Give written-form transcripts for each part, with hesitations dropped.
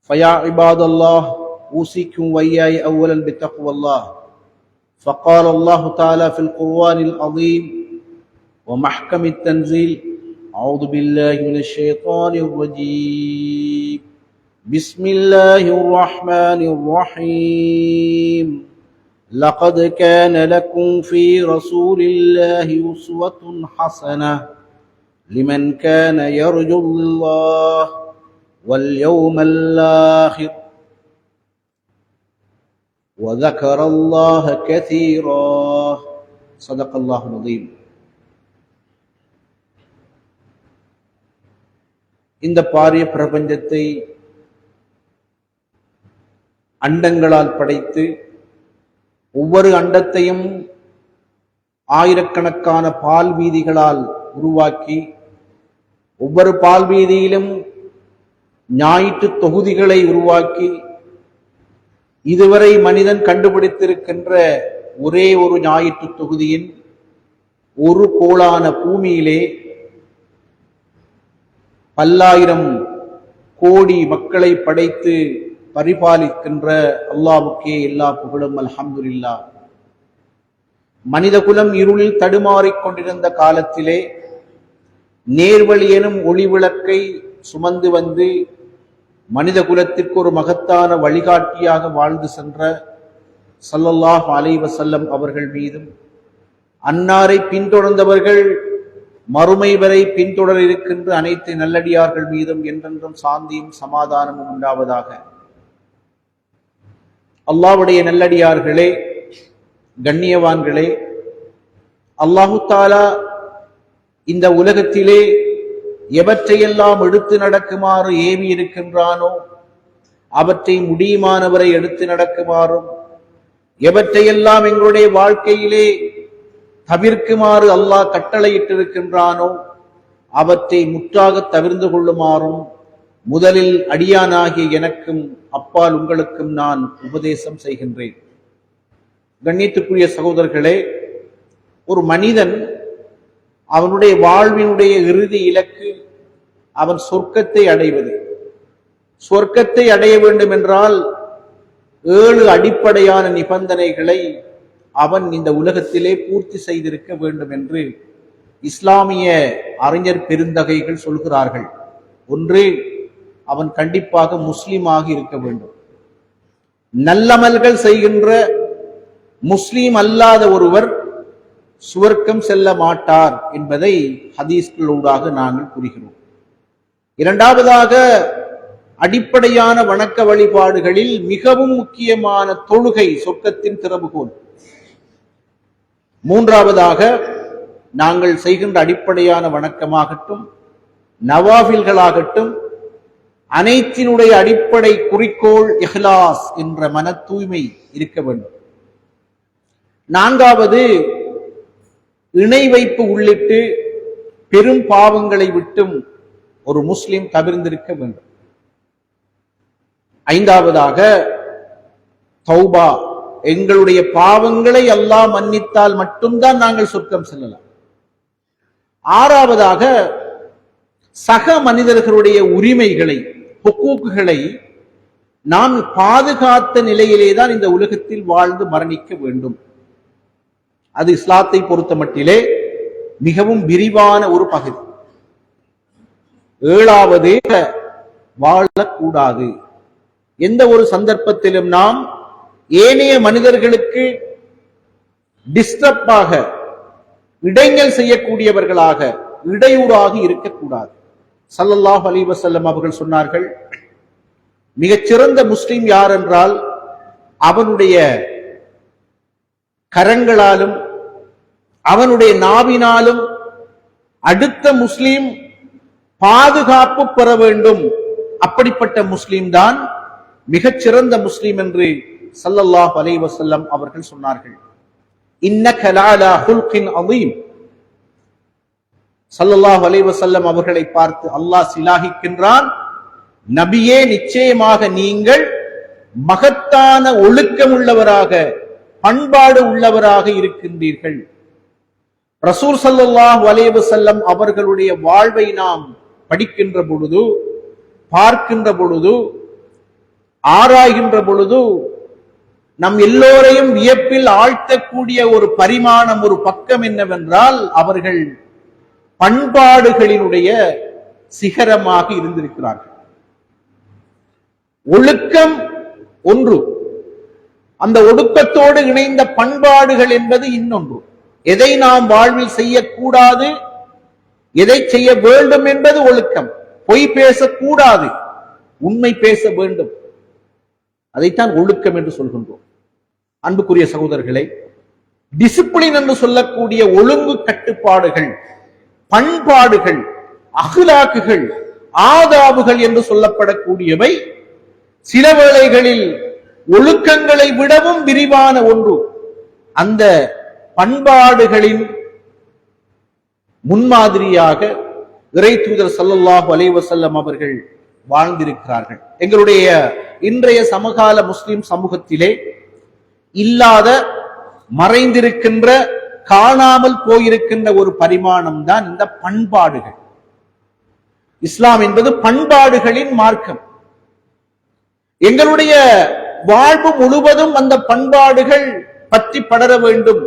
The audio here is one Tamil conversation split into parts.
فيا عباد الله أوصيكم وإياي أولا بتقوى الله. فقال الله تعالى في القرآن العظيم ومحكم التنزيل: أعوذ بالله من الشيطان الرجيم. بسم الله الرحمن الرحيم. لقد كان لكم في رسول الله أسوة حسنة لمن كان يرجو الله واليوم الآخر وذكر الله كثيرا. صدق الله العظيم. இந்த பாரிய பிரபஞ்சத்தை அண்டங்களால் படைத்து ஒவ்வொரு அண்டத்தையும் ஆயிரக்கணக்கான பால் வீதிகளால் உருவாக்கி ஒவ்வொரு பால் வீதியிலும் ஞாயிற்று தொகுதிகளை உருவாக்கி இதுவரை மனிதன் கண்டுபிடித்திருக்கின்ற ஒரே ஒரு ஞாயிற்று தொகுதியின் ஒரு கோளான பூமியிலே பல்லாயிரம் கோடி மக்களை படைத்து பரிபாலிக்கின்ற அல்லாஹ்வுக்கே எல்லா புகழும். அல்ஹம்துலில்லாஹ். மனித குலம் இருளில் தடுமாறிக் கொண்டிருந்த காலத்திலே நேர்வழி எனும் ஒளிவிளக்கை சுமந்து வந்து மனித குலத்திற்கு ஒரு மகத்தான வழிகாட்டியாக வாழ்ந்து சென்ற ஸல்லல்லாஹு அலைஹி வஸல்லம் அவர்கள் மீதும் அன்னாரை பின்தொடர்ந்தவர்கள் மறுமை வரை பின்தொடர இருக்கின்ற அனைத்து நல்லடியார்கள் மீதும் என்றென்றும் சாந்தியும் சமாதானமும் உண்டாவதாக. அல்லாஹ்வுடைய நல்லடியார்களே, கண்ணியவான்களே, அல்லாஹு தஆலா இந்த உலகத்திலே எவற்றையெல்லாம் எடுத்து நடக்குமாறு ஏவி இருக்கின்றானோ அவற்றை முடியுமானவரை எடுத்து நடக்குமாறும், எவற்றையெல்லாம் எங்களுடைய வாழ்க்கையிலே தவிர்க்குமாறு அல்லாஹ் கட்டளையிட்டிருக்கின்றானோ அவற்றை முற்றாக தவிர்ந்து கொள்ளுமாறும் முதலில் அடியானாகிய எனக்கும் அப்பால் உங்களுக்கும் நான் உபதேசம் செய்கின்றேன். கண்ணியத்துக்குரிய சகோதரர்களே, ஒரு மனிதன் அவனுடைய வாழ்வினுடைய இறுதி இலக்கு அவன் சொர்க்கத்தை அடைவது. சொர்க்கத்தை அடைய வேண்டும் என்றால் 7 அடிப்படையான நிபந்தனைகளை அவன் இந்த உலகத்திலே பூர்த்தி செய்திருக்க வேண்டும் என்று இஸ்லாமிய அறிஞர் பெருந்தகைகள் சொல்கிறார்கள். ஒன்று, அவன் கண்டிப்பாக முஸ்லிமாக இருக்க வேண்டும். நல்லமல்கள் செய்கின்ற முஸ்லிம் அல்லாத ஒருவர் சுவர்க்கம் செல்ல மாட்டார் என்பதை ஹதீஸ்களூடாக நாங்கள் கூறுகிறோம். இரண்டாவதாக, அடிப்படையான வணக்க வழிபாடுகளில் மிகவும் முக்கியமான தொழுகை சொர்க்கத்தின் திறவுகோல். மூன்றாவதாக, நாங்கள் செய்கின்ற அடிப்படையான வணக்கமாகட்டும் நவாஃபில்களாகட்டும் அனைத்தினுடைய அடிப்படை குறிக்கோள் இஹ்லாஸ் என்ற மன தூய்மை இருக்க வேண்டும். நான்காவது, இணை வைப்பு உள்ளிட்டு பெரும் பாவங்களை விட்டும் ஒரு முஸ்லிம் தவிர்ந்திருக்க வேண்டும். ஐந்தாவதாக, தௌபா, எங்களுடைய பாவங்களை அல்லாஹ் மன்னித்தால் மட்டும்தான் நாங்கள் சொர்க்கம் செல்லலாம். ஆறாவதாக, சக மனிதர்களுடைய உரிமைகளை ஹுக்கூக்குகளை நாம் பாதுகாத்த நிலையிலேதான் இந்த உலகத்தில் வாழ்ந்து மரணிக்க வேண்டும். அது இஸ்லாத்தை பொறுத்த மட்டிலே மிகவும் விரிவான ஒரு பகுதி. ஏழாவது, வாழக்கூடாது. எந்த ஒரு சந்தர்ப்பத்திலும் நாம் ஏனைய மனிதர்களுக்கு டிஸ்டர்பாக, இடைஞ்சல் செய்யக்கூடியவர்களாக, இடையூறாக இருக்கக்கூடாது. ஸல்லல்லாஹு அலைஹி வஸல்லம் அவர்கள் சொன்னார்கள், மிகச்சிறந்த முஸ்லிம் யார் என்றால் அவனுடைய கரங்களாலும் அவனுடைய நாவினாலும் அடுத்த முஸ்லிம் பாதுகாப்பு பெற வேண்டும். அப்படிப்பட்ட முஸ்லிம் தான் மிகச்சிறந்த முஸ்லிம் என்று ஸல்லல்லாஹு அலைஹி வஸல்லம் அவர்கள் சொன்னார்கள். இன்னக லஅலா ஹுல்கின் அதீம். ஸல்லல்லாஹு அலைஹி வஸல்லம் அவர்களை பார்த்து அல்லாஹ் சிலாகிக்கின்றான், நபியே, நிச்சயமாக நீங்கள் மகத்தான ஒழுக்கம் உள்ளவராக, பண்பாடு உள்ளவராக இருக்கின்றீர்கள். ரசூல் ஸல்லல்லாஹு அலைஹி வஸல்லம் அவர்களுடைய வாழ்வை நாம் படிக்கின்ற பொழுது, பார்க்கின்ற பொழுது ஆராய்கின்ற பொழுது நம் எல்லோரையும் வியப்பில் ஆழ்த்தக்கூடிய ஒரு பரிமாணம், ஒரு பக்கம் என்னவென்றால், அவர்கள் பண்பாடுகளினுடைய சிகரமாக இருந்திருக்கிறார்கள். ஒழுக்கம் ஒன்று, அந்த ஒடுக்கத்தோடு இணைந்த பண்பாடுகள் என்பது இன்னொன்று. எதை நாம் வாழ்வில் செய்யக்கூடாது, எதை செய்ய வேண்டும் என்பது ஒழுக்கம். பொய் பேசக்கூடாது, உண்மை பேச வேண்டும். அதைத்தான் ஒழுக்கம் என்று சொல்கின்றோம். அன்புக்குரிய சகோதரர்களை, டிசிப்ளின் என்று சொல்லக்கூடிய ஒழுங்கு கட்டுப்பாடுகள், பண்பாடுகள், அஹ்லாக்குகள், ஆதாபுகள் என்று சொல்லப்படக்கூடியவை சில வேளைகளில் ஒழுக்கங்களை விடவும் விரிவான ஒன்று. அந்த பண்பாடுகளின் முன்மாதிரியாக இறை தூதர் ஸல்லல்லாஹு அலைஹி வஸல்லம் அவர்கள் வாழ்ந்திருக்கிறார்கள். எங்களுடைய இன்றைய சமகால முஸ்லிம் சமூகத்திலே இல்லாத, மறைந்திருக்கின்ற, காணாமல் போயிருக்கின்ற ஒரு பரிமாணம் தான் இந்த பண்பாடுகள். இஸ்லாம் என்பது பண்பாடுகளின் மார்க்கம். எங்களுடைய வாழ்வு முழுவதும் அந்த பண்பாடுகள் பற்றி படர வேண்டும்,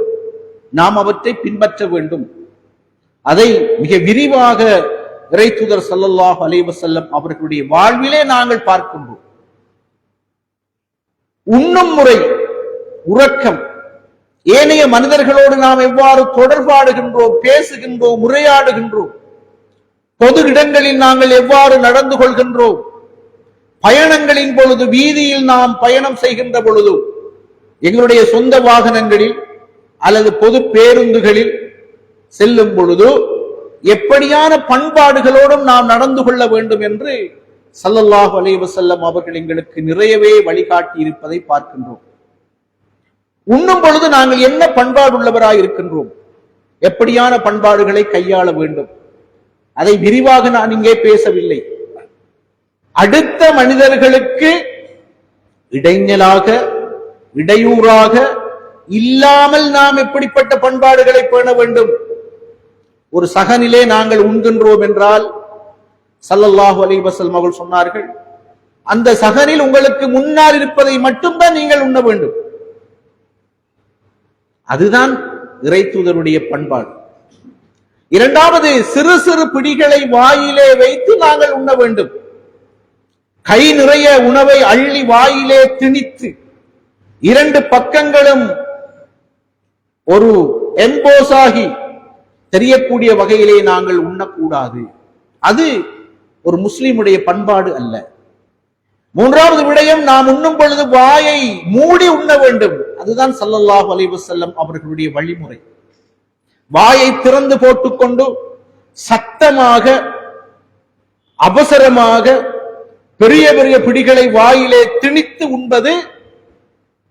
நாம் அவற்றை பின்பற்ற வேண்டும். அதை மிக விரிவாக இறை தூதர் ஸல்லல்லாஹு அலைஹி வஸல்லம் அவர்களுடைய வாழ்விலே நாங்கள் பார்க்கின்றோம். உண்ணும் முறை, உறக்கம், ஏனைய மனிதர்களோடு நாம் எவ்வாறு தொடர்பாடுகின்றோம், பேசுகின்றோம், உரையாடுகின்றோம், பொது இடங்களில் நாங்கள் எவ்வாறு நடந்து கொள்கின்றோம், பயணங்களின் பொழுது, வீதியில் நாம் பயணம் செய்கின்ற பொழுது, எங்களுடைய சொந்த வாகனங்களில் அல்லது பொது பேருந்துகளில் செல்லும் பொழுது எப்படியான பண்பாடுகளோடும் நாம் நடந்து கொள்ள வேண்டும் என்று ஸல்லல்லாஹு அலைஹி வஸல்லம் அவர்கள் எங்களுக்கு நிறையவே வழிகாட்டி இருப்பதை பார்க்கின்றோம். உண்ணும் பொழுது நாங்கள் என்ன பண்பாடு உள்ளவராய் இருக்கின்றோம், எப்படியான பண்பாடுகளை கையாள வேண்டும், அதை விரிவாக நான் இங்கே பேசவில்லை. அடுத்த மனிதர்களுக்கு இடைஞ்சலாக, இடையூறாக இல்லாமல் நாம் எப்படிப்பட்ட பண்பாடுகளை பேண வேண்டும். ஒரு சகனிலே நாங்கள் உண்கின்றோம் என்றால் ஸல்லல்லாஹு அலைஹி வஸல்லம் அவர்கள் சொன்னார்கள், அந்த சகனில் உங்களுக்கு முன்னால் இருப்பதை மட்டும்தான் நீங்கள் உண்ண வேண்டும். அதுதான் இறை தூதருடைய பண்பாடு. இரண்டாவது, சிறு சிறு பிடிகளை வாயிலே வைத்து நாங்கள் உண்ண வேண்டும். கை நிறைய உணவை அள்ளி வாயிலே திணித்து இரண்டு பக்கங்களும் ஒரு எம்போசாகி தெரியக்கூடிய வகையிலே நாங்கள் உண்ணக்கூடாது. அது ஒரு முஸ்லிமுடைய பண்பாடு அல்ல. மூன்றாவது விடயம், நாம் உண்ணும் பொழுது வாயை மூடி உண்ண வேண்டும். அதுதான் ஸல்லல்லாஹு அலைஹி வஸல்லம் அவர்களுடைய வழிமுறை. வாயை திறந்து போட்டுக்கொண்டு சத்தமாக, அவசரமாக பெரிய பெரிய பிடிகளை வாயிலே திணித்து உண்பது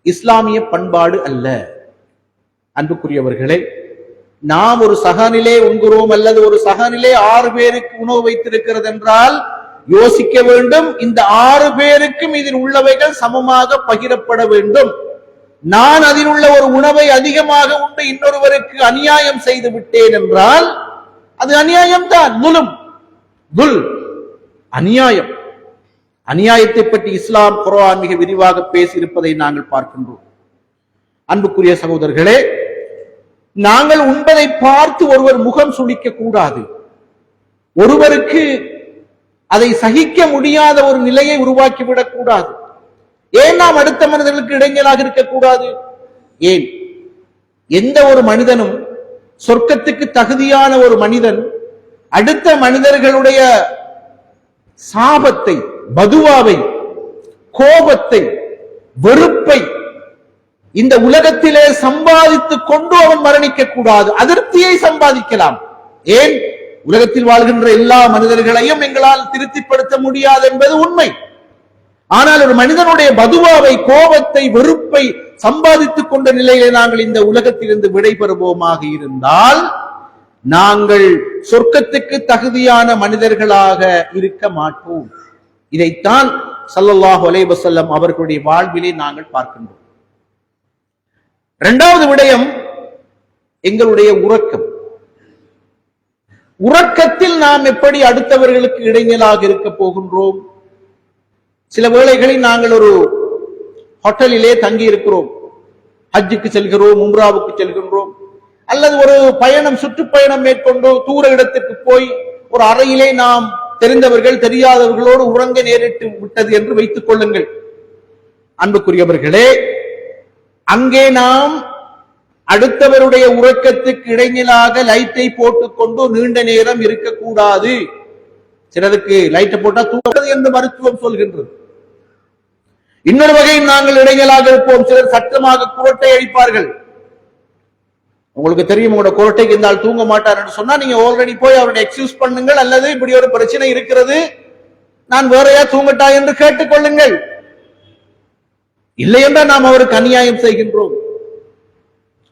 இஸ்லாமிய பண்பாடு அல்ல. அன்புக்குரியவர்களே, நாம் ஒரு சகனிலே உண்கிறோம் அல்லது ஒரு சகனிலே 6 பேருக்கு உணவு வைத்திருக்கிறது என்றால் யோசிக்க வேண்டும், இந்த 6 பேருக்கும் இதில் உள்ளவைகள் சமமாக பகிரப்பட வேண்டும். நான் அதில் உள்ள ஒரு உணவை அதிகமாக உண்டு இன்னொருவருக்கு அநியாயம் செய்து விட்டேன் என்றால் அது அநியாயம் தான். அநியாயம். அநியாயத்தை பற்றி இஸ்லாம், குர்ஆன் மிக விரிவாக பேசியிருப்பதை நாங்கள் பார்க்கின்றோம். அன்புக்குரிய சகோதரர்களே, நாங்கள் உண்பதை பார்த்து ஒருவர் முகம் சுளிக்க கூடாது. ஒருவருக்கு அதை சகிக்க முடியாத ஒரு நிலையை உருவாக்கிவிடக் கூடாது. ஏன் நாம் அடுத்த மனிதர்களுக்கு இடைஞ்சலாக இருக்கக்கூடாது? ஏன் எந்த ஒரு மனிதனும், சொர்க்கத்துக்கு தகுதியான ஒரு மனிதன் அடுத்த மனிதர்களுடைய சாபத்தை, பதுவாவை, கோபத்தை, வெறுப்பை இந்த உலகத்திலே சம்பாதித்துக் கொண்டு அவன் மரணிக்க கூடாது. அதிருப்தியை சம்பாதிக்கலாம். ஏன்? உலகத்தில் வாழ்கின்ற எல்லா மனிதர்களையும் எங்களால் திருப்திப்படுத்த முடியாது என்பது உண்மை. ஆனால் ஒரு மனிதனுடைய பதுவாவை, கோபத்தை, வெறுப்பை சம்பாதித்துக் கொண்ட நிலையிலே நாங்கள் இந்த உலகத்திலிருந்து விடைபெறுவோமாக இருந்தால் நாங்கள் சொர்க்கத்துக்கு தகுதியான மனிதர்களாக இருக்க மாட்டோம். இதைத்தான் ஸல்லல்லாஹு அலைஹி வஸல்லம் அவர்களுடைய வாழ்விலே நாங்கள் பார்க்கின்றோம். இரண்டாவது விடயம், எங்களுடைய உறக்கம். உறக்கத்தில் நாம் எப்படி அடுத்தவர்களுக்கு இடைஞ்சலாக இருக்க போகின்றோம்? சில வேளைகளில் நாங்கள் ஒரு ஹோட்டலிலே தங்கி இருக்கிறோம், ஹஜ்ஜுக்கு செல்கிறோம், உம்ராவுக்கு செல்கின்றோம், அல்லது ஒரு பயணம் சுற்றுப்பயணம் மேற்கொண்டு தூர இடத்திற்கு போய் ஒரு அறையிலே நாம் தெரிந்தவர்கள் தெரியாதவர்களோடு உறங்க நேரிட்டு விட்டது என்று வைத்துக் கொள்ளுங்கள். அன்புக்குரியவர்களே, அங்கே நாம் அடுத்தவருடைய உறக்கத்துக்கு இடைநிலாக லைட்டை போட்டுக்கொண்டு நீண்ட நேரம் இருக்கக்கூடாது. சிலருக்கு லைட்டை போட்டா தூங்குறது என்று மருத்துவம் சொல்கின்றது. இன்னொரு வகையில் நாங்கள் இடைநிலாக இருப்போம். சிலர் சத்தமாக குரட்டை அடிப்பார்கள். உங்களுக்கு தெரியும், உங்களோட குரட்டைக்கு இந்த ஆள் தூங்க மாட்டார் என்று சொன்னா நீங்க ஆல்ரெடி போய் அவருடைய எக்ஸ்கியூஸ் பண்ணுங்கள், அல்லது இப்படி ஒரு பிரச்சனை இருக்கிறது, நான் வேறையா தூங்கட்டா என்று கேட்டுக்கொள்ளுங்கள். இல்லை என்றால் நாம் அவருக்கு அநியாயம் செய்கின்றோம்.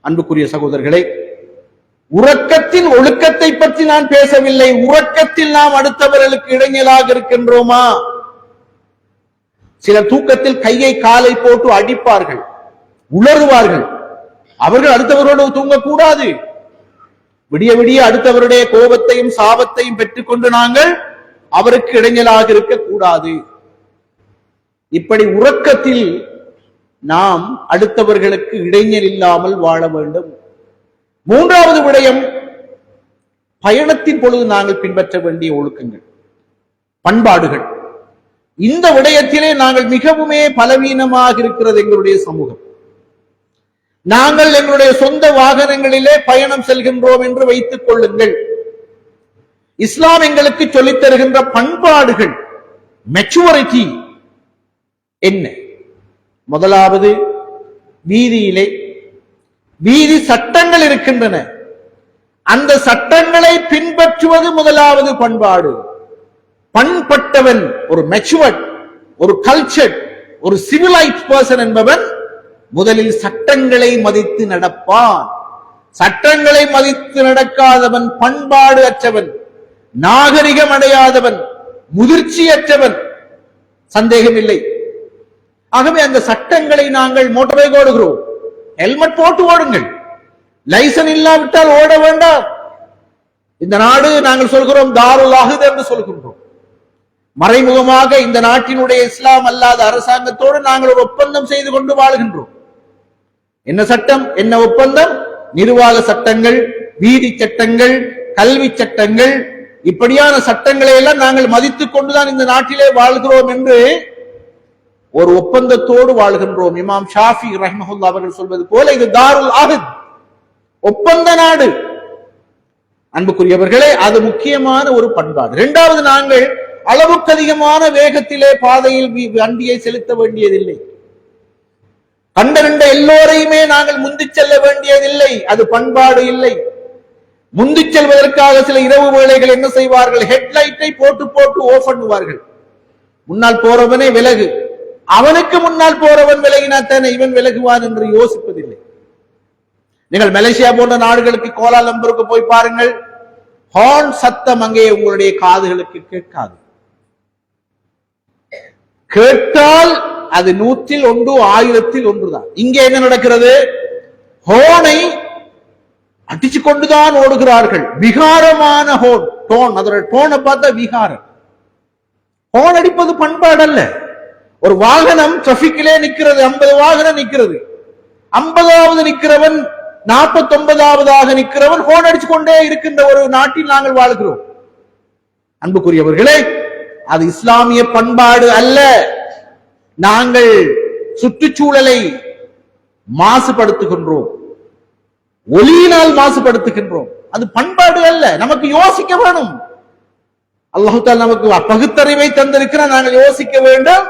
அன்புக்குரிய சகோதரர்களே, உறக்கத்தின் ஒழுக்கத்தை பற்றி நான் பேசவில்லை. உறக்கத்தில் நாம் அடுத்தவர்களுக்கு இடைஞ்சலாக இருக்கின்றோமா? சில தூக்கத்தில் கையை காலை போட்டு அடிப்பார்கள், உளறுவார்கள். அவர்கள் அடுத்தவரோடு தூங்கக்கூடாது. விடிய விடிய அடுத்தவருடைய கோபத்தையும் சாபத்தையும் பெற்றுக்கொண்டு நாங்கள் அவருக்கு இடைஞ்சலாக இருக்கக்கூடாது. இப்படி உறக்கத்தில் நாம் அடுத்தவர்களுக்கு இடைஞ்சல் இல்லாமல் வாழ வேண்டும். மூன்றாவது விடயம், பயணத்தின் பொழுது நாங்கள் பின்பற்ற வேண்டிய ஒழுக்கங்கள், பண்பாடுகள். இந்த விடயத்திலே நாங்கள் மிகவுமே பலவீனமாக இருக்கிறது எங்களுடைய சமூகம். நாங்கள் எங்களுடைய சொந்த வாகனங்களிலே பயணம் செல்கின்றோம் என்று வைத்துக் கொள்ளுங்கள். இஸ்லாம் எங்களுக்கு சொல்லித் தருகின்ற பண்பாடுகள், மெச்சூரிட்டி என்ன? முதலாவது, வீதியிலே வீதி சட்டங்கள் இருக்கின்றன. அந்த சட்டங்களை பின்பற்றுவது முதலாவது பண்பாடு. பண்பட்டவன், ஒரு மெச்சூர்ட், ஒரு கல்ச்சர், ஒரு சிவிலைஸ்ட் பர்சன் என்பவன் முதலில் சட்டங்களை மதித்து நடப்பான். சட்டங்களை மதித்து நடக்காதவன் பண்பாடு அற்றவன், நாகரிகம் அடையாதவன், முதிர்ச்சியற்றவன், சந்தேகம் இல்லை. ஆகவே அந்த சட்டங்களை நாங்கள் மோட்டார் பைக் ஓடுகிறோம், ஹெல்மெட் போட்டு ஓடுங்கள். லைசன் இல்லாவிட்டால் ஓட வேண்டாம். இந்த நாடு நாங்கள் சொல்கிறோம் தாருல் அஹ்த் என்று சொல்கின்றோம். மறைமுகமாக இந்த நாட்டினுடைய இஸ்லாம் அல்லாத அரசாங்கத்தோடு நாங்கள் ஒரு ஒப்பந்தம் செய்து கொண்டு வாழ்கின்றோம். என்ன சட்டம், என்ன ஒப்பந்தம்? நிர்வாக சட்டங்கள், வீதி சட்டங்கள், கல்வி சட்டங்கள், இப்படியான சட்டங்களை எல்லாம் நாங்கள் மதித்துக் கொண்டுதான் இந்த நாட்டிலே வாழ்கிறோம் என்று ஒரு ஒப்பந்தத்தோடு வாழ்கின்றோம். இமாம் ஷாஃபி ரஹ்மஹுல்லாஹ் அவர்கள் சொல்வது போல இது தாருல் அஹ்த், ஒப்பந்த நாடு. அன்புக்குரியவர்களே, அது முக்கியமான ஒரு பண்பாடு. இரண்டாவது, நாங்கள் அளவுக்கு அதிகமான வேகத்திலே பாதையில் வண்டியை செலுத்த வேண்டியதில்லை. கண்டறிந்த எல்லோரையுமே நாங்கள் முந்திச் செல்ல வேண்டியதில்லை. அது பண்பாடு இல்லை. முந்திச் செல்வதற்காக சில இரவு வேளைகள் என்ன செய்வார்கள்? ஹெட்லைட்டை போட்டு போட்டு ஆஃப் பண்ணுவார்கள். முன்னால் போறவனே விலகு, அவனுக்கு முன்னால் போறவன் விலகினாத்தானே இவன் விலகுவான் என்று யோசிப்பதில்லை. நீங்கள் மலேசியா போன்ற நாடுகளுக்கு, கோலாலம்பூருக்கு போய் பாருங்கள், ஹார்ன் சத்தம் அங்கே உங்களுடைய காதுகளுக்கு கேட்காது. கேட்டால் அது 100ல் 1, 1000ல் 1 தான். இங்கே என்ன நடக்கிறது? ஹோனை அடிச்சு கொண்டுதான் ஓடுகிறார்கள். விகாரமான ஹோன், டோன், அதோட டோனை பார்த்தா விகாரம். ஹோன் அடிப்பது பண்பாடு அல்ல. ஒரு வாகனம் டிராபிக்கிலே நிற்கிறது, 50 வாகனம் நிற்கிறது, 50வது நிற்கிறவன் 49வது நிற்கிறவன் ஹோன் அடிச்சு கொண்டே இருக்கின்ற ஒரு நாட்டில் நாங்கள் வாழ்கிறோம். அன்புக்குரியவர்களே, அது இஸ்லாமிய பண்பாடு அல்ல. நாங்கள் சுற்றுச்சூழலை மாசுபடுத்துகின்றோம், ஒலியினால் மாசுபடுத்துகின்றோம். அது பண்பாடு அல்ல. நமக்கு யோசிக்க வேணும். அல்லாஹ் தஆலா நமக்கு பகுத்தறிவை தந்திருக்கிறார். நாங்கள் யோசிக்க வேண்டும்.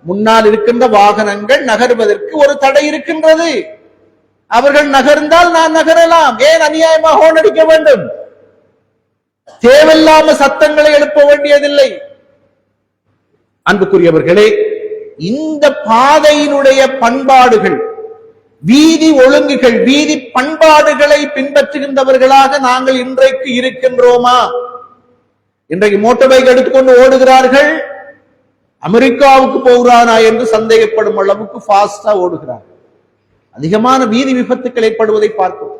முன்னால் இருக்கின்ற வாகனங்கள் நகர்வதற்கு ஒரு தடை இருக்கின்றது. அவர்கள் நகர்ந்தால் நான் நகரலாம். ஏன் அநியாயமாக ஹோன் அடிக்க வேண்டும்? தேவையில்லாம சத்தங்களை எழுப்ப வேண்டியதில்லை. அன்புக்குரியவர்களே, இந்த பாதையினுடைய பண்பாடுகள், வீதி ஒழுங்குகள், வீதி பண்பாடுகளை பின்பற்றுகின்றவர்களாக நாங்கள் இன்றைக்கு இருக்கின்றோமா? இன்றைக்கு மோட்டார் பைக் எடுத்துக்கொண்டு ஓடுகிறார்கள். அமெரிக்காவுக்கு போகிறானா என்று சந்தேகப்படும் அளவுக்கு ஃபாஸ்டா ஓடுகிறார். அதிகமான வீதி விபத்துக்கள் ஏற்படுவதை பார்க்கிறோம்.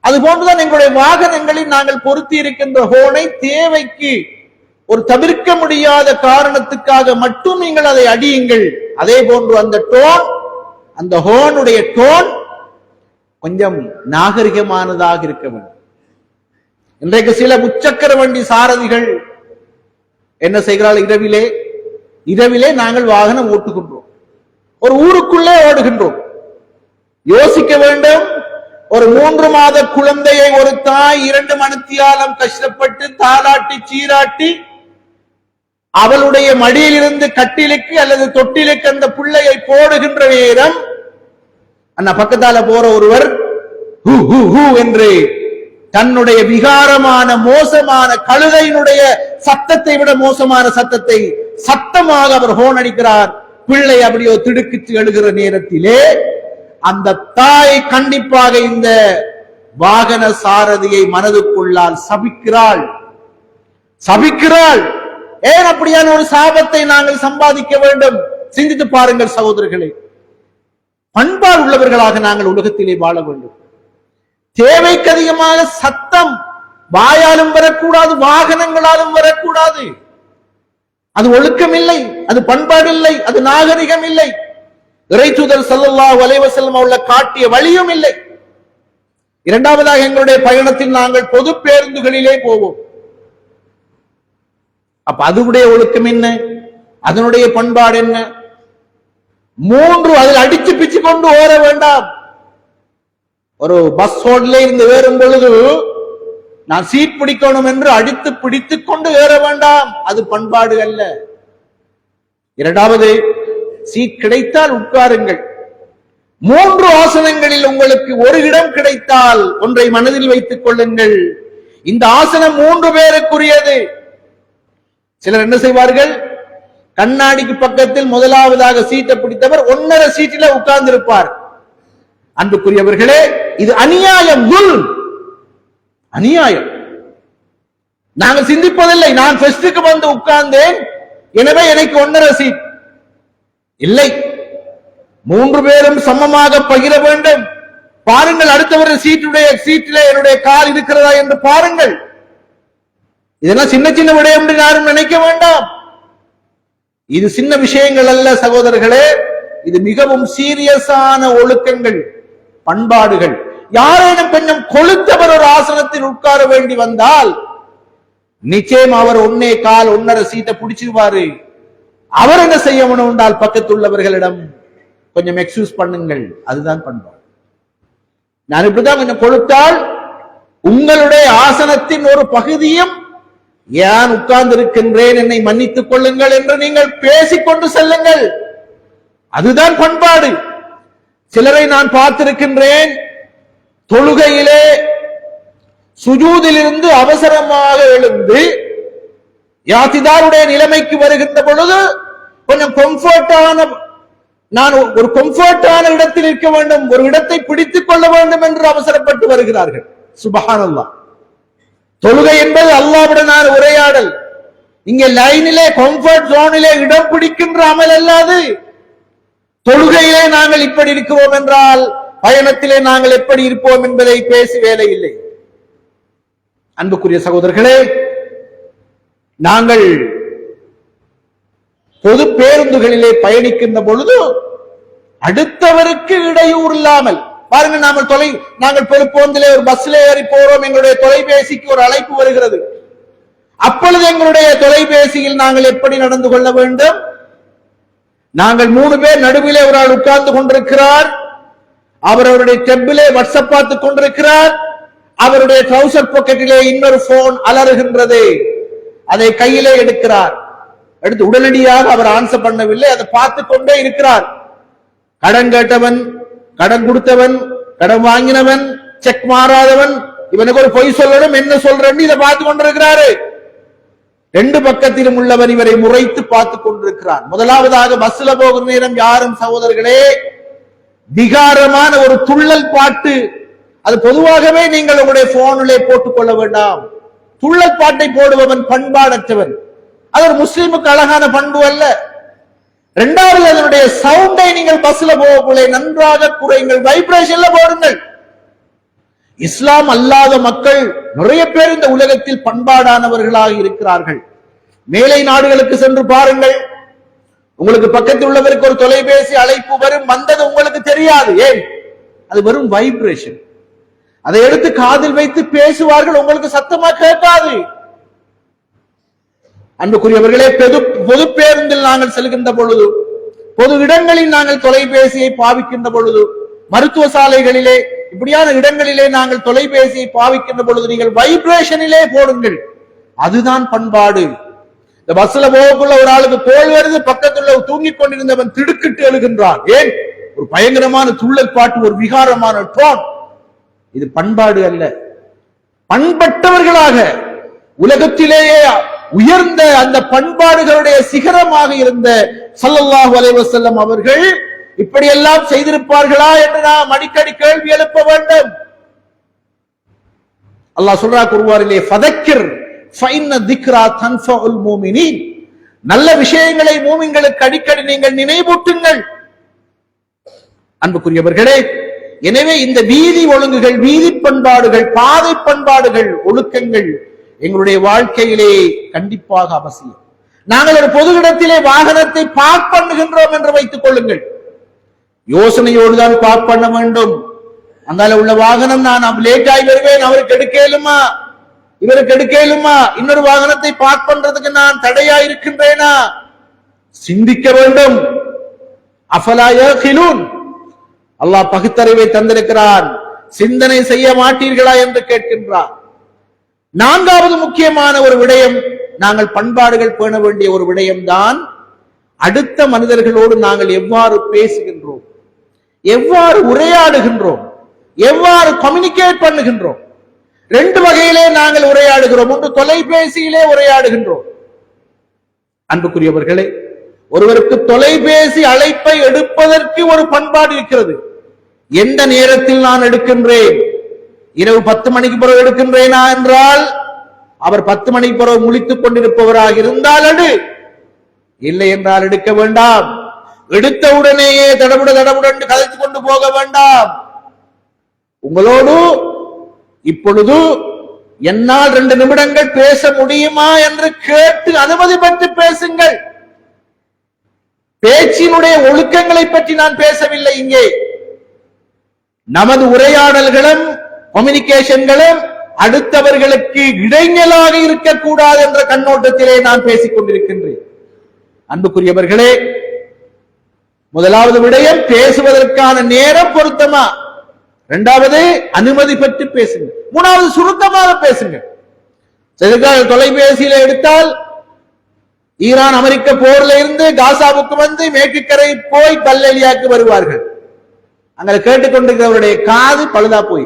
அது போன்றுதான் எங்களுடைய வாகனங்களில் நாங்கள் பொருத்தி இருக்கின்ற ஹோனை தேவைக்கு ஒரு தவிர்க்க முடியாத காரணத்துக்காக மட்டும் நீங்கள் அதை அடியுங்கள். அதே போன்று அந்த டோன், அந்த ஹோனுடைய டோன் கொஞ்சம் நாகரிகமானதாக இருக்க வேண்டும். இன்றைக்கு சில முச்சக்கர வண்டி சாரதிகள் என்ன செய்கிறார்கள்? இரவிலே நாங்கள் வாகனம் ஓட்டுகின்றோம், ஒரு ஊருக்குள்ளே ஓடுகின்றோம். யோசிக்க வேண்டும். ஒரு 3 மாத குழந்தையை ஒரு தாய் 2 மணித்தியாலம் கஷ்டப்பட்டு தாலாட்டி சீராட்டி அவளுடைய மடியிலிருந்து கட்டிலுக்கு அல்லது தொட்டிலுக்கு அந்த பிள்ளையை போடுகின்ற நேரம் அந்த பக்கத்தால போற ஒருவர் ஹூ ஹூ ஹூ என்று தன்னுடைய விகாரமான மோசமான கழுதையினுடைய சத்தத்தை விட மோசமான சத்தத்தை சத்தமாக அவர் ஹோன் அடிக்கிறார். பிள்ளை அப்படியோ திடுக்கிட்டு எழுகிற நேரத்திலே அந்த தாய் கண்டிப்பாக இந்த வாகன சாரதியை மனதுக்குள்ளால் சபிக்கிறாள். ஏன் அப்படியான ஒரு சாபத்தை நாங்கள் சம்பாதிக்க வேண்டும்? சிந்தித்து பாருங்கள் சகோதரர்களே. பண்பாடு உள்ளவர்களாக நாங்கள் உலகத்திலே வாழ வேண்டும். தேவைக்கு அதிகமாக சத்தம் வாயாலும் வரக்கூடாது, வாகனங்களாலும் வரக்கூடாது. அது ஒழுக்கம் இல்லை, அது பண்பாடு இல்லை, அது நாகரிகம் இல்லை. இறைத்தூதர் ஸல்லல்லாஹு அலைஹி வஸல்லம் அவர்கள் காட்டிய வழியும் இல்லை. இரண்டாவதாக, எங்களுடைய பயணத்தில் நாங்கள் பொது பேருந்துகளிலே போவோம். அப்ப அதனுடைய ஒழுக்கம் என்ன, அதனுடைய பண்பாடு என்ன? 3 அதில் அடிச்சு பிச்சு கொண்டு ஓர வேண்டாம். ஒரு பஸ் ரோட்ல இருந்து ஏறும் பொழுது நான் சீட் பிடிக்கணும் என்று அடித்து பிடித்துக் கொண்டு ஏற வேண்டாம், அது பண்பாடு அல்ல. இரண்டாவது, சீட் கிடைத்தால் உட்காருங்கள். 3 ஆசனங்களில் உங்களுக்கு ஒரு இடம் கிடைத்தால் ஒன்றை மனதில் வைத்துக் கொள்ளுங்கள், இந்த ஆசனம் 3 பேருக்குரியது. சிலர் என்ன செய்வார்கள்? கண்ணாடிக்கு பக்கத்தில் முதலாவதாக சீட்டை பிடித்தவர் 1.5 சீட்டில உட்கார்ந்து இருப்பார். அன்புக்குரியவர்களே, இது அநியாயம், அநியாயம். நாங்கள் சிந்திப்பதில்லை. நான் ஃபர்ஸ்டுக்கு வந்து உட்கார்ந்தேன், எனவே எனக்கு 1.5 சீட் இல்லை. 3 பேரும் சமமாக பகிர வேண்டும். பாருங்கள், அடுத்தவர் சீட்டிலே என்னுடைய கால் இருக்கிறதா என்று பாருங்கள். இதெல்லாம் சின்ன சின்ன விடயம் என்று யாரும் நினைக்க வேண்டாம். இது சின்ன விஷயங்கள் அல்ல சகோதரர்களே, இது மிகவும் சீரியஸான ஒழுக்கங்கள், பண்பாடுகள். யாரேனும் கொஞ்சம் கொளுத்தவர் ஒரு ஆசனத்தில் உட்கார வேண்டி வந்தால் நிச்சயம் அவர் 1.25 சீட்டை பிடிச்சிருவாரு. அவர் என்ன செய்யணும் என்றால் பக்கத்துள்ளவர்களிடம் கொஞ்சம் எக்ஸ்கியூஸ் பண்ணுங்கள், அதுதான் பண்பாடு. நான் இப்படிதான் கொஞ்சம் கொளுத்தால் உங்களுடைய ஆசனத்தின் ஒரு பகுதியும் ஏன் உட்கார்ந்து இருக்கின்றேன், என்னை மன்னித்துக் கொள்ளுங்கள் என்று நீங்கள் பேசிக்கொண்டு செல்லுங்கள், அதுதான் பண்பாடு. சிலரை நான் பார்த்திருக்கின்றேன், தொழுகையிலே சுஜூதிலிருந்து அவசரமாக எழுந்து யாத்திதாருடைய நிலைமைக்கு வருகின்ற பொழுது கொஞ்சம் நான் ஒரு கம்ஃபர்டான இடத்தில் இருக்க வேண்டும், ஒரு இடத்தை பிடித்துக் கொள்ள வேண்டும் என்று அவசரப்பட்டு வருகிறார்கள். சுப்ஹானல்லாஹ். தொழுகை என்பது அல்லாஹ்வுடனான உரையாடல். இங்கே லைனிலே கம்ஃபர்ட் ஜோனிலே இடம் பிடிக்கின்ற அமல் அல்லாது. தொழுகையிலே நாங்கள் இப்படி இருக்கிறோம் என்றால் பயணத்திலே நாங்கள் எப்படி இருப்போம் என்பதை பேசி வேலை இல்லை. அன்புக்குரிய சகோதரர்களே, நாங்கள் பொது பேருந்துகளிலே பயணிக்கின்ற பொழுது அடுத்தவருக்கு இடையூறு இல்லாமல் பாருங்க. நாங்கள் பேருந்திலே ஒரு பஸ்ல ஏறி போறோம், எங்களுடைய தொலைபேசிக்கு ஒரு அழைப்பு வருகிறது. அப்பொழுது எங்களுடைய தொலைபேசியில் நாங்கள் எப்படி நடந்து கொள்ள வேண்டும்? நாங்கள் 3 பேர் நடுவிலே ஒரு ஆள் உட்கார்ந்து கொண்டிருக்கிறார், அவருடைய டெப்பிலே வாட்ஸ்அப் பார்த்துக் கொண்டிருக்கிறார், அவருடைய ட்ரவுசர் பாக்கெட்டிலே இன்னொரு போன் அலறுகின்றது, அதை கையிலே எடுக்கிறார். எடுத்து உடனடியாக அவர் ஆன்சர் பண்ணவில்லை, அதை பார்த்து கொண்டே இருக்கிறார். கடன் கேட்டவன், கடன் கொடுத்தவன், கடன் வாங்கினவன், செக் மாறாதவன், இவனுக்கு ஒரு பொய் சொல்லணும், என்ன சொல்றேன்னு இதை பார்த்து கொண்டிருக்கிறாரு. 2 பக்கத்திலும் உள்ளவர் இவரை முறைத்து பார்த்துக் கொண்டிருக்கிறார். முதலாவதாக பஸ்ல போகிற நேரம் யாரும் சகோதரர்களே விகாரமான ஒரு துள்ளல் பாட்டு, அது பொதுவாகவே நீங்கள் உங்களுடைய போனிலே போட்டுக் கொள்ள வேண்டாம். துள்ளல் பாட்டை போடுபவன் பண்பாடற்றவன், அது ஒரு முஸ்லிமுக்கு அழகான பண்பு அல்ல. 2வது, அதனுடைய சவுண்டை நீங்கள் பஸ்ல போகக்குள்ளே நன்றாக குறைங்கள், வைப்ரேஷன்ல போடுங்கள். இஸ்லாம் அல்லாத மக்கள் நிறைய பேர் இந்த உலகத்தில் பண்பாடானவர்களாக இருக்கிறார்கள். மேலை நாடுகளுக்கு சென்று பாருங்கள், உங்களுக்கு பக்கத்தில் உள்ளவருக்கு ஒரு தொலைபேசி அழைப்பு வரும், வந்தது உங்களுக்கு தெரியாது. ஏன்? அது வெறும் வைப்ரேஷன். அதை எடுத்து காதில் வைத்து பேசுவார்கள், உங்களுக்கு சத்தமா கேட்காது. அன்புக்குரியவர்களே, பொது பேருந்தில் நாங்கள் செல்கின்ற பொழுது, பொது இடங்களில் நாங்கள் தொலைபேசியை பாவிக்கின்ற பொழுது, மருத்துவ சாலைகளிலே இப்படியான இடங்களிலே நாங்கள் தொலைபேசியை பாவிக்கின்ற பொழுது நீங்கள் வைப்ரேஷனிலே போடுங்கள். அதுதான் பண்பாடு. இந்த பஸ்ல போகக்குள்ள ஒரு ஆளுக்கு கோல் வருது, பக்கத்துல தூங்கிக் கொண்டிருந்தவன் திடுக்கிட்டு எழுகின்றான். ஏன்? ஒரு பயங்கரமான துள்ளல் பாட்டு, ஒரு விகாரமான டோன். இது பண்பாடு அல்ல. பண்பட்டவர்களாக உலகத்திலேயே உயர்ந்த அந்த பண்பாடுகளுடைய சிகரமாக இருந்த ஸல்லல்லாஹு அலைஹி வஸல்லம் அவர்கள் இப்படியெல்லாம் செய்திருப்பார்களா என்று நாம் அடிக்கடி கேள்வி எழுப்ப வேண்டும். அல்லாஹ் சொல்றார் குர்ஆனிலே, ஃபதக்கிர் ஃபஇன்ன திக்ரா தன்ஃபஉல் முஃமினீன். நல்ல விஷயங்களை மூமின்களுக்கு அடிக்கடி நீங்கள் நினைவூட்டுங்கள். அன்புக்குரியவர்களே, எனவே இந்த வீதி ஒழுங்குகள், வீதி பண்பாடுகள், பாதை பண்பாடுகள், ஒழுக்கங்கள் எங்களுடைய வாழ்க்கையிலே கண்டிப்பாக அவசியம். நாங்கள் ஒரு பொது இடத்திலே வாகனத்தை பார்க் பண்ணுகின்றோம் என்று வைத்துக் கொள்ளுங்கள். யோசனையோடு தான் பார்க் பண்ண வேண்டும். அங்கால உள்ள வாகனம், நான் லேட் ஆகி வருவேன், அவருக்கு எடுக்கலுமா, இவருக்கு எடுக்கலுமா, இன்னொரு வாகனத்தை பார்க் பண்றதுக்கு நான் தடையா இருக்கின்றேனா? சிந்திக்க வேண்டும். அஃபலா யகிலூன். அல்லாஹ் பகுத்தறிவை தந்திருக்கிறான். சிந்தனை செய்ய மாட்டீர்களா என்று கேட்கின்றார். நான்காவது முக்கியமான ஒரு விடயம், நாங்கள் பண்பாடுகள் பேண வேண்டிய ஒரு விடயம் தான் அடுத்த மனிதர்களோடு நாங்கள் எவ்வாறு பேசுகின்றோம், எவ்வாறு உரையாடுகின்றோம், எவ்வாறு கம்யூனிகேட் பண்ணுகின்றோம். ரெண்டு வகையிலே நாங்கள் உரையாடுகிறோம். ஒன்று தொலைபேசியிலே உரையாடுகின்றோம். அன்புக்குரியவர்களே, ஒருவருக்கு தொலைபேசி அழைப்பை எடுப்பதற்கு ஒரு பண்பாடு இருக்கிறது. எந்த நேரத்தில் நான் எடுக்கின்றேன்? இரவு 10 மணிக்கு பிறகு எடுக்கின்றேனா என்றால், அவர் 10 மணிக்கு பிறகு முழித்துக் கொண்டிருப்பவராக இருந்தால் எடு, இல்லை என்றால் எடுக்க வேண்டாம். எடுத்த உடனேயே தடவுடன் கதைத்துக் கொண்டு போக வேண்டாம். உங்களோடு இப்பொழுது என்னால் 2 நிமிடங்கள் பேச முடியுமா என்று கேட்டு அனுமதி பெற்று பேசுங்கள். பேச்சினுடைய ஒழுக்கங்களை பற்றி நான் பேசவில்லை. இங்கே நமது உரையாடல்களும் கம்யூனிகேஷன்களும் அடுத்தவர்களுக்கு இடைஞ்சலாக இருக்கக்கூடாது என்ற கண்ணோட்டத்திலே நான் பேசிக் கொண்டிருக்கின்றேன். அன்புக்குரியவர்களே, முதலாவது விடயம் பேசுவதற்கான நேரம் பொருத்தமா, இரண்டாவது அனுமதி பெற்று பேசுங்க, மூணாவது சுருக்கமாக பேசுங்க. தொலைபேசியில எடுத்தால் ஈரான் அமெரிக்க போர்ல இருந்து காசாவுக்கு வந்து மேற்குக்கரை போய் கல்லலியாக்கு வருவார்கள். அங்க கேட்டுக்கொண்டிருக்கிறவருடைய காது பழுதா போய்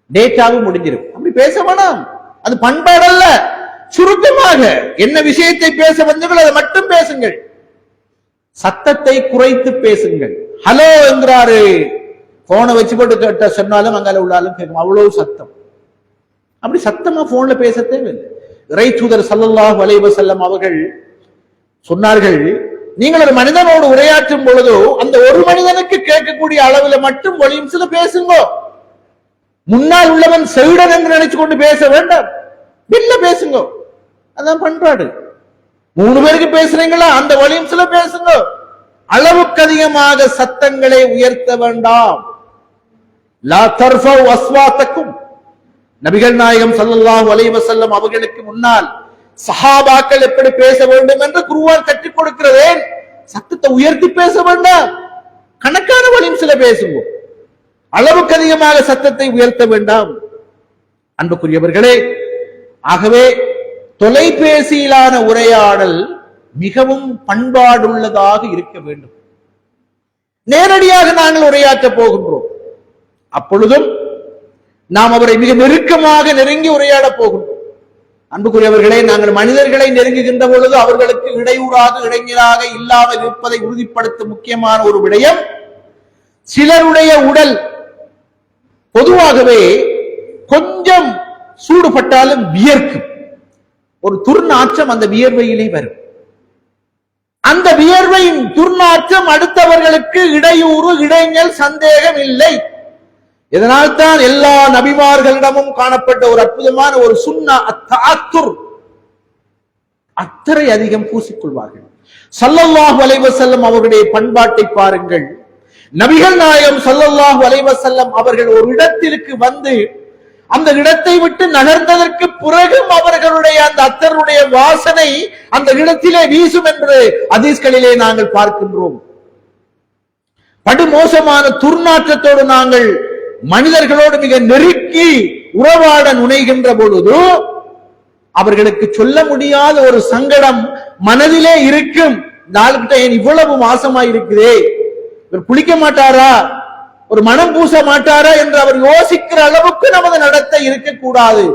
டேட்டாவும் முடிஞ்சிடும். அப்படி பேச வேணாம். அது பண்பாடு அல்ல. சுருக்கமாக என்ன விஷயத்தை பேச வந்தீர்கள் அதை மட்டும் பேசுங்கள். சத்தத்தை குறைத்து பேசுங்கள். ஹலோ என்கிறாரு, போனை வச்சு போட்டு கேட்ட சொன்னாலும் அங்கால உள்ளாலும் கேட்கும், அவ்வளவு சத்தம். அப்படி சத்தமா போன்ல பேச தேவையில்லை. இறை தூதர் ஸல்லல்லாஹு அலைஹி வஸல்லம் அவர்கள் சொன்னார்கள், நீங்கள் ஒரு மனிதனோடு உரையாற்றும் பொழுதோ அந்த ஒரு மனிதனுக்கு கேட்கக்கூடிய அளவுல மட்டும் வலியும் சில பேசுங்க. முன்னால் உள்ளவன் செவிடன் என்று நினைச்சு கொண்டு பேச வேண்டாம். வெளில பேசுங்க. அதான் பண்பாடு. 3 பேருக்கு பேசுறீங்களா, அந்த வலியும் சில பேசுங்க. அளவுக்கு அதிகமாக சத்தங்களை உயர்த்த வேண்டாம். லா தர்ஃபவு அஸ்வாத்தக்கும். நபிகள் நாயகம் ஸல்லல்லாஹு அலைஹி வஸல்லம் அவர்களுக்கு முன்னால் சஹாபாக்கள் எப்படி பேச வேண்டும் என்று குர்ஆன் கற்றுக் கொடுக்கிறதே. சத்தத்தை உயர்த்தி பேச வேண்டாம். கணக்கான வலியும் சில பேசுங்க. அளவுக்கு அதிகமாக சத்தத்தை உயர்த்த வேண்டாம். அன்புக்குரியவர்களே, ஆகவே தொலைபேசியிலான உரையாடல் மிகவும் பண்பாடுள்ளதாக இருக்க வேண்டும். நேரடியாக நாங்கள் உரையாற்ற போகின்றோம். அப்பொழுதும் நாம் அவரை மிக நெருக்கமாக நெருங்கி உரையாட போகின்றோம். அன்புக்குரியவர்களே, நாங்கள் மனிதர்களை நெருங்குகின்ற பொழுது அவர்களுக்கு இடையூறாக இடைஞ்சலாக இல்லாமல் இருப்பதை உறுதிப்படுத்தும் முக்கியமான ஒரு விடயம், சிலருடைய உடல் பொதுவாகவே கொஞ்சம் சூடுபட்டாலும் வியர்க்கும். ஒரு துர்நாற்றம் அந்த வியர்வையிலே வரும். அந்த வியர்வையின் துர்நாற்றம் அடுத்தவர்களுக்கு இடையூறு இடைஞ்சல் சந்தேகம் இல்லை. இதனால் தான் எல்லா நபிமார்களிடமும் காணப்பட்ட ஒரு அற்புதமான ஒரு சுன்னா அத்தாத்துர், அத்தனை அதிகம் பூசிக்கொள்வார்கள். ஸல்லல்லாஹு அலைஹி வஸல்லம் அவர்களுடைய பண்பாட்டை பாருங்கள். நபிகள் நாயகம் ஸல்லல்லாஹு அலைஹி வஸல்லம் அவர்கள் ஒரு இடத்திற்கு வந்து அந்த இடத்தை விட்டு நகர்ந்ததற்கு பிறகும் அவர்களுடைய அந்த அத்தருடைய வாசனை அந்த இடத்திலே வீசும் என்று ஹதீஸ்களிலே நாங்கள் பார்க்கின்றோம். படுமோசமான துர்நாற்றத்தோடு நாங்கள் மனிதர்களோடு மிக நெருக்கி உறவாட நுழைகின்ற பொழுது அவர்களுக்கு சொல்ல முடியாத ஒரு சங்கடம் மனதிலே இருக்கும். இந்த ஆளுகிட்ட ஏன் இவ்வளவு மாசமா இருக்குதே, இவர் குளிக்க மாட்டாரா, ஒரு மனம் பூச மாட்டாரா என்று அவர் யோசிக்கிற அளவுக்கு நமது நடத்தை இருக்கக்கூடாது.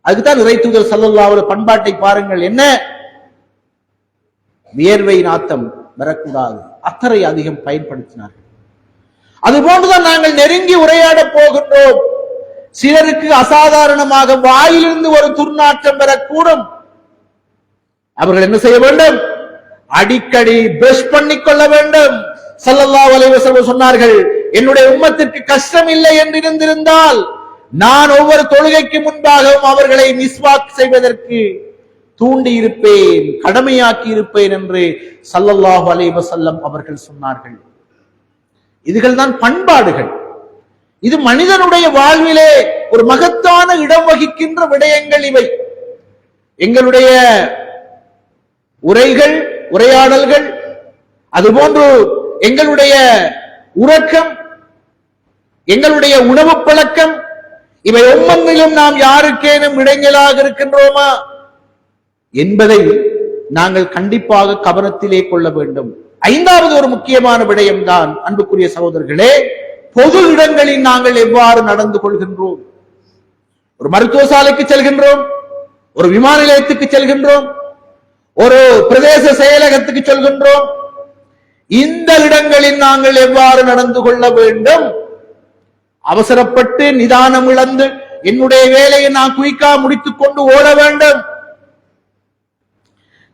அதுக்குதான் இறை தூதர் ஸல்லல்லாஹு அலைஹி பண்பாட்டை பாருங்கள். என்ன, வியர்வை நாத்தம் வரக்கூடாது, அத்தரை அதிகம் பயன்படுத்தினார்கள். அதுபோன்றுதான் நாங்கள் நெருங்கி உரையாட போகின்றோம். சிலருக்கு அசாதாரணமாக வாயிலிருந்து ஒரு துர்நாற்றம் வரக்கூடும். அவர்கள் என்ன செய்ய வேண்டும்? அடிக்கடி பிரஷ் பண்ணிக்கொள்ள வேண்டும். ஸல்லல்லாஹு அலைஹி வஸல்லம் சொன்னார்கள், என்னுடைய உம்மத்திற்கு கஷ்டம் இல்லை என்று இருந்திருந்தால் நான் ஒவ்வொரு தொழுகைக்கு முன்பாகவும் அவர்களை மிஸ்வாக் செய்வதற்கு தூண்டி இருப்பேன், கடமையாக்கி இருப்பேன் என்று ஸல்லல்லாஹு அலைஹி வஸல்லம் அவர்கள் சொன்னார்கள். இதுகள் தான் பண்பாடுகள். இது மனிதனுடைய வாழ்விலே ஒரு மகத்தான இடம் வகிக்கின்ற விடயங்கள் இவை. எங்களுடைய உரைகள், உரையாடல்கள், அதுபோன்று எங்களுடைய உறக்கம், எங்களுடைய உணவு பழக்கம், இவை ஒவ்வொன்றிலும் நாம் யாருக்கேனும் இடைஞ்சலாக இருக்கின்றோமா என்பதை நாங்கள் கண்டிப்பாக கவனத்திலே கொள்ள வேண்டும். ஐந்தாவது ஒரு முக்கியமான விடயம் தான் அன்புக்குரிய சகோதரர்களே, பொது இடங்களில் நாங்கள் எவ்வாறு நடந்து கொள்கின்றோம். ஒரு மருத்துவ சாலைக்கு செல்கின்றோம், ஒரு விமான நிலையத்துக்கு செல்கின்றோம், ஒரு பிரதேச செயலகத்துக்கு செல்கின்றோம். இந்த இடங்களில் நாங்கள் எவ்வாறு நடந்து கொள்ள வேண்டும்? அவசரப்பட்டு நிதானம் இழந்து என்னுடைய வேலையை நான் குயிக்கா முடித்துக் கொண்டு ஓட வேண்டும்.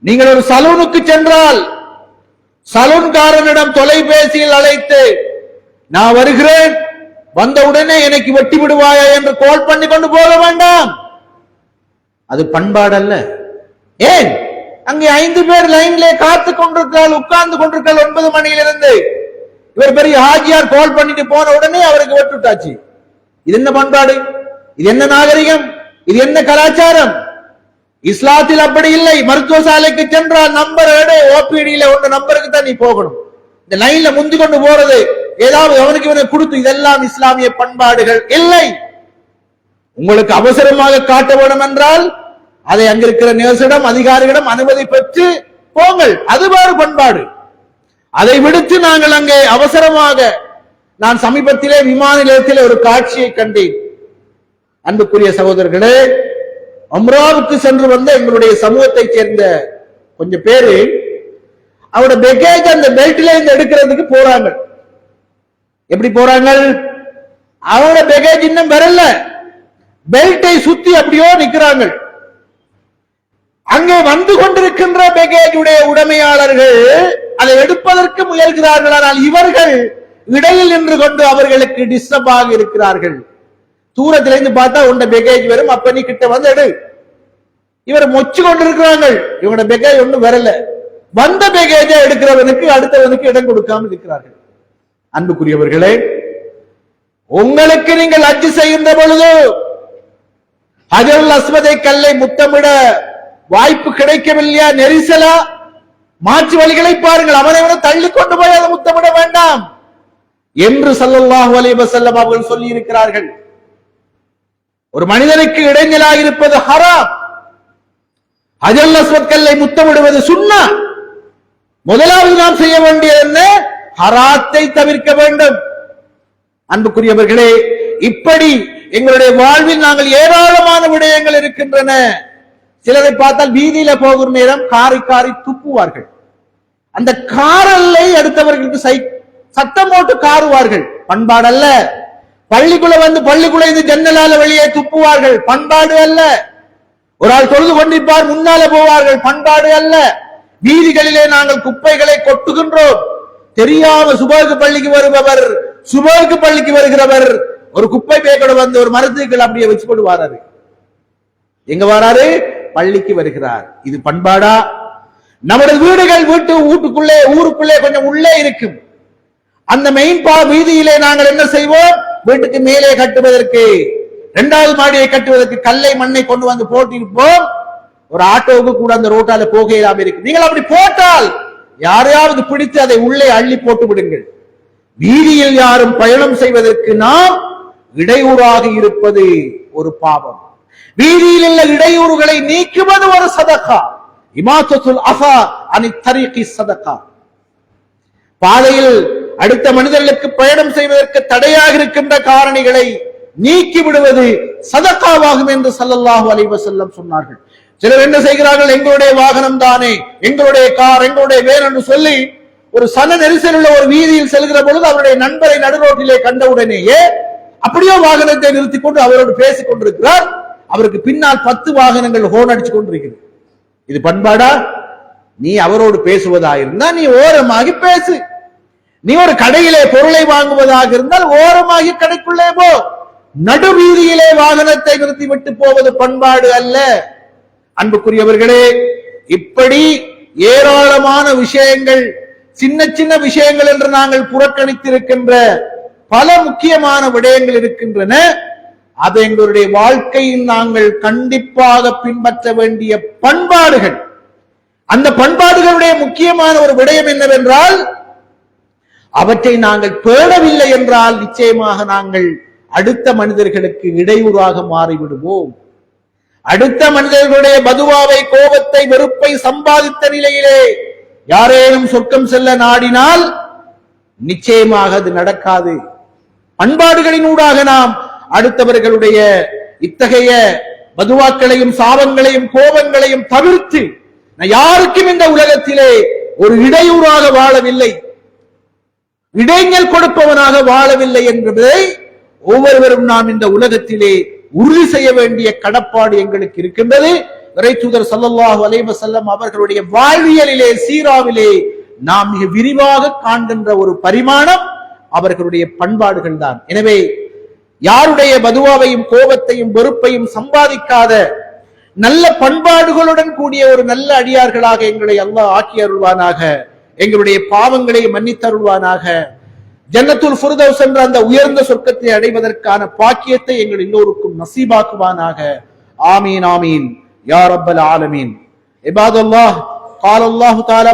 நீங்கள் ஒரு சலூனுக்கு சென்றால் சலூன்காரனிடம் தொலைபேசியில் அழைத்து நான் வருகிறேன், வந்தவுடனே எனக்கு வெட்டி விடுவாயா என்று கால் பண்ணி கொண்டு போக வேண்டாம். அது பண்பாடல்ல. ஏன், அங்கே 5 பேர் லைன்ல காத்து கொண்டிருக்கிறாள், உட்கார்ந்து கொண்டிருக்கிறாள் 9 மணியிலிருந்து. இவர் பெரிய ஹாஜியார் கால் பண்ணிட்டு போன உடனே அவருக்கு வெட்டுட்டாச்சு. இது என்ன பண்பாடு? இது என்ன நாகரிகம்? இது என்ன கலாச்சாரம்? இஸ்லாத்தில் அப்படி இல்லை. மருத்துவ சாலைக்கு சென்றால் நம்பர் எடு, ஓபிடியில ஒன்று நம்பருக்கு தான் நீ போகணும். இந்த லைன்ல முந்தி கொண்டு போறது, ஏதாவது அவனுக்கு இவனை கொடுத்து, இதெல்லாம் இஸ்லாமிய பண்பாடுகள் இல்லை. உங்களுக்கு அவசரமாக காட்ட வேண்டும் என்றால் அதை அங்கிருக்கிற நேர்ஸிடம், அதிகாரிகளிடம் அனுமதி பெற்று போங்கள், அது வேறு பண்பாடு. அதை விடுத்து நாங்கள் அங்கே அவசரமாக, நான் சமீபத்திலே விமான நிலையத்தில் ஒரு காட்சியை கண்டேன். அன்புக்குரிய சகோதரர்களே, உம்ராவுக்கு சென்று வந்த எங்களுடைய சமூகத்தை சேர்ந்த கொஞ்சம் பேரு அவரோட பேக்கேஜ் அந்த பெல்ட்ல இருந்து எடுக்கிறதுக்கு போறாங்க. எப்படி போறாங்க? அவரோட பேக்கேஜ் இன்னும் வரல, பெல்ட்டை சுத்தி அப்படியோ நிக்கிறாங்க. அங்கே வந்து கொண்டிருக்கின்ற பேக்கேஜ் உடைய உடைமையாளர்கள் அதை எடுப்பதற்கு முயல்கிறார்கள். ஆனால் இவர்கள் இடையில் நின்று கொண்டு அவர்களுக்கு டிஸ்டர்ப் ஆக இருக்கிறார்கள். தூரத்திலிருந்து பார்த்தா உண்ட பேக்கேஜ் வரும், அப்ப நீ கிட்ட வந்து எடு. இவர் மொச்சு கொண்டிருக்கிறாங்க, இவனோட பேக்கேஜ் ஒன்றும் வரல. வந்த பேக்கேஜை எடுக்கிறவனுக்கு அடுத்தவனுக்கு இடம் கொடுக்காமல் இருக்கிறார்கள். அன்புக்குரியவர்களே, உங்களுக்கு நீங்கள் ஹஜ் செய்கின்ற பொழுது ஹஜருல் அஸ்வதை கல்லை முத்தமிட வாய்ப்பு கிடைக்கவில்லையா, நெரிசலா, மாற்று வழிகளை பாருங்கள். அவனை தள்ளி கொண்டு போய் அதை முத்தமிட வேண்டாம் என்று ஸல்லல்லாஹு அலைஹி வஸல்லம் அவர்கள் சொல்லி இருக்கிறார்கள். ஒரு மனிதனுக்கு இடைஞ்சலாக இருப்பது ஹராம். ஹஜருல் அஸ்வத் கல்லை முத்தமிடுவது சுன்னா. முதலாவது நாம் செய்ய வேண்டியது என்ன? ஹராத்தை தவிர்க்க வேண்டும். அன்புக்குரியவர்களே, இப்படி எங்களுடைய வாழ்வில் நாங்கள் ஏராளமான விடயங்கள் இருக்கின்றன. சிலரை பார்த்தால் வீதியில போகிற நேரம் காரி காரி துப்புவார்கள். அந்த காரல்லை அடுத்தவர்களுக்கு சத்தம் போட்டு காருவார்கள். பண்பாடு அல்ல. பள்ளிக்குள்ள வந்து பள்ளிக்குள்ள இந்த ஜன்னலால வெளியே துப்புவார்கள். பண்பாடு அல்ல. ஒரு ஆள் தொழுது கொண்டிருப்பார், முன்னால போவார்கள். பண்பாடு அல்ல. வீதிகளிலே நாங்கள் குப்பைகளை கொட்டுகின்றோம். தெரியாம சுபோக்கு பள்ளிக்கு வருபவர், சுபோக்கு பள்ளிக்கு வருகிறவர் ஒரு குப்பை பேக்கோட வந்து ஒரு மரத்துக்கள் அப்படியே வச்சு கொண்டு வராரு. எங்க வராரு? பள்ளிக்கு வருகிறார். இது பண்பாடா? நமது வீடுகள் வீட்டுக்குள்ளே ஊருக்குள்ளே கொஞ்சம் உள்ளே இருக்கும். அந்த மெயின் வீதியிலே நாங்கள் என்ன செய்வோம்? வீட்டுக்கு மேலே கட்டுவதற்கு, இரண்டாவது மாடியை கட்டுவதற்கு கல்லை மண்ணை கொண்டு வந்து போட்டிருப்போம். ஒரு ஆட்டோவுக்கு கூட அந்த ரோட்டால போக இல்லாம இருக்கு. நீங்கள் அப்படி போட்டால் யாரையாவது பிடித்து அதை உள்ளே அள்ளி போட்டு விடுங்கள். வீதியில் யாரும் பயணம் செய்வதற்கு நாம் இடையூறாக இருப்பது ஒரு பாவம். வீதியில் உள்ள இடையூறுகளை நீக்குவது ஒரு சதகா. இமாத்தத்துல் அஸா அனி தரீகி சதகா. பாதையில் அடுத்த மனிதர்களுக்கு பயணம் செய்வதற்கு தடையாக இருக்கின்ற காரணிகளை நீக்கி விடுவது சதகாவாகும் என்று ஸல்லல்லாஹு அலைஹி வஸல்லம் சொன்னார்கள். சிலர் என்ன செய்கிறார்கள்? எங்களுடைய வாகனம் தானே, எங்களுடைய கார், எங்களுடைய வேன் என்று சொல்லி ஒரு சன நெரிசல் உள்ள ஒரு வீதியில் செல்கிற பொழுது அவருடைய நண்பரை நடுரோட்டிலே கண்டவுடனேயே அப்படியே வாகனத்தை நிறுத்திக் கொண்டு அவரோடு பேசிக் கொண்டிருக்கிறார். அவருக்கு பின்னால் 10 வாகனங்கள் ஹோன் அடிச்சு கொண்டிருக்கிறது. இது பண்பாடா? நீ அவரோடு பேசுவதாயிருந்தா நீ ஓரமாகி பேசு. நீ ஒரு கடையிலே பொருளை வாங்குவதாக இருந்தால் ஓரமாகி கடைக்குள்ளே போ. நடு வீதியிலே வாகனத்தை நிறுத்தி விட்டு போவது பண்பாடு அல்ல. அன்புக்குரியவர்களே, இப்படி ஏராளமான விஷயங்கள், சின்ன சின்ன விஷயங்கள் என்று நாங்கள் புறக்கணித்திருக்கின்ற பல முக்கியமான விடயங்கள் இருக்கின்றன. அது எங்களுடைய வாழ்க்கையில் நாங்கள் கண்டிப்பாக பின்பற்ற வேண்டிய பண்பாடுகள். அந்த பண்பாடுகளுடைய முக்கியமான ஒரு விடயம் என்னவென்றால், அவற்றை நாங்கள் பேணவில்லை என்றால் நிச்சயமாக நாங்கள் அடுத்த மனிதர்களுக்கு இடையூறாக மாறிவிடுவோம். அடுத்த மனிதர்களுடைய பதுவாவை, கோபத்தை, வெறுப்பை சம்பாதித்த நிலையிலே யாரேனும் சொர்க்கம் செல்ல நாடினால் நிச்சயமாக அது நடக்காது. பண்பாடுகளின் ஊடாக நாம் அடுத்தவர்களுடைய இத்தகைய பதுவாக்களையும் சாபங்களையும் கோபங்களையும் தவிர்த்து யாருக்கும் இந்த உலகத்திலே ஒரு இடையூறாக வாழவில்லை, இடைஞ்சல் கொடுப்பவனாக வாழவில்லை என்பதை ஒவ்வொருவரும் நாம் இந்த உலகத்திலே உறுதி செய்ய வேண்டிய கடப்பாடு எங்களுக்கு இருக்கின்றது. இறை தூதர் ஸல்லல்லாஹு அலைஹி வஸல்லம் அவர்களுடைய வாழ்வியலிலே, சீராவிலே நாம் மிக விரிவாக காண்கின்ற ஒரு பரிமாணம் அவர்களுடைய பண்பாடுகள் தான். எனவே யாருடைய பதுவாவையும் கோபத்தையும் வெறுப்பையும் சம்பாதிக்காத நல்ல பண்பாடுகளுடன் கூடிய ஒரு நல்ல அடியார்களாக எங்களை அல்லாஹ் ஆக்கி அருள்வானாக. எங்களுடைய பாவங்களை மன்னித்தருள்வானாக. ஜன்னத்துல் ஃபிர்தௌஸ் என்ற அந்த உயர்ந்த சொர்க்கத்தை அடைவதற்கான பாக்கியத்தை எங்கள் எல்லோருக்கும் நசீபாக்குவானாக. ஆமீன் ஆமீன் யா ரப்பல் ஆலமீன். இபாதல்லாஹ், قال الله تعالى